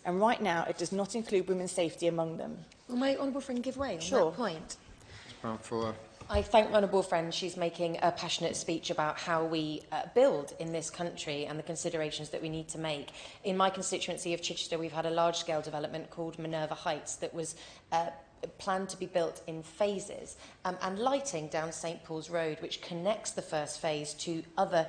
and right now it does not include women's safety among them. Will my honourable friend give way on that point? Jess Brown-Fuller. I thank my honourable friend. She's making a passionate speech about how we build in this country and the considerations that we need to make. In my constituency of Chichester, we've had a large-scale development called Minerva Heights that was planned to be built in phases, and lighting down St Paul's Road, which connects the first phase to other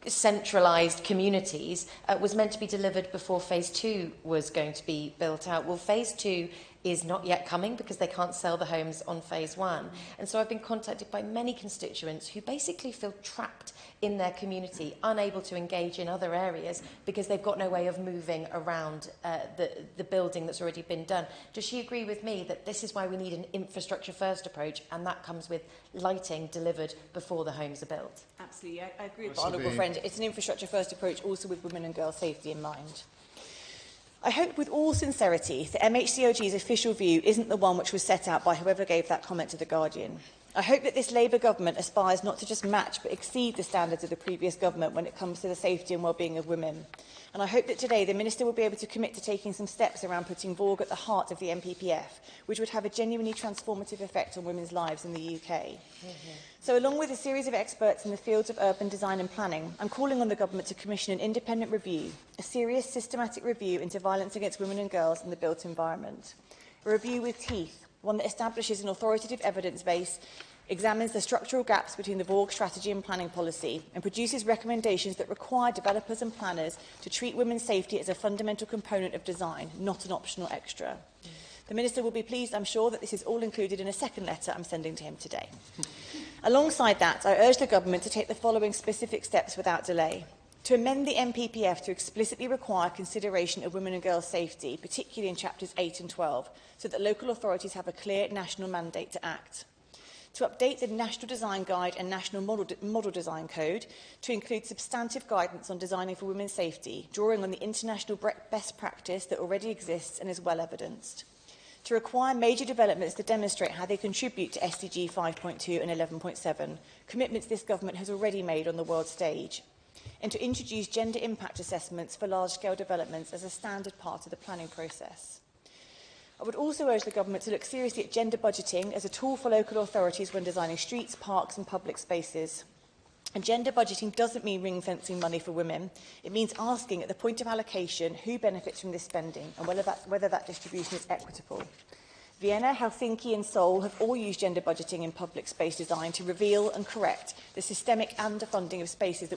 centralised communities, was meant to be delivered before phase 2 was going to be built out. Well, phase 2 is not yet coming because they can't sell the homes on phase 1. And so I've been contacted by many constituents who basically feel trapped in their community, unable to engage in other areas because they've got no way of moving around the building that's already been done. Does she agree with me that this is why we need an infrastructure first approach, and that comes with lighting delivered before the homes are built? Absolutely, I agree with my honourable friend. It's an infrastructure first approach, also with women and girls' safety in mind. I hope with all sincerity that MHCOG's official view isn't the one which was set out by whoever gave that comment to The Guardian. I hope that this Labour government aspires not to just match but exceed the standards of the previous government when it comes to the safety and well-being of women. And I hope that today the Minister will be able to commit to taking some steps around putting VORG at the heart of the NPPF, which would have a genuinely transformative effect on women's lives in the UK. So along with a series of experts in the fields of urban design and planning, I'm calling on the government to commission an independent review, a serious, systematic review into violence against women and girls in the built environment. A review with teeth, one that establishes an authoritative evidence base, examines the structural gaps between the VORG strategy and planning policy, and produces recommendations that require developers and planners to treat women's safety as a fundamental component of design, not an optional extra. The Minister will be pleased, I'm sure, that this is all included in a second letter I'm sending to him today. Alongside that, I urge the Government to take the following specific steps without delay. To amend the NPPF to explicitly require consideration of women and girls' safety, particularly in chapters 8 and 12, so that local authorities have a clear national mandate to act. To update the National Design Guide and National Model Design Code to include substantive guidance on designing for women's safety, drawing on the international best practice that already exists and is well evidenced. To require major developments to demonstrate how they contribute to SDG 5.2 and 11.7, commitments this government has already made on the world stage. And to introduce gender impact assessments for large-scale developments as a standard part of the planning process. I would also urge the Government to look seriously at gender budgeting as a tool for local authorities when designing streets, parks and public spaces. And gender budgeting doesn't mean ring-fencing money for women. It means asking at the point of allocation who benefits from this spending and whether that distribution is equitable. Vienna, Helsinki and Seoul have all used gender budgeting in public space design to reveal and correct the systemic underfunding of spaces that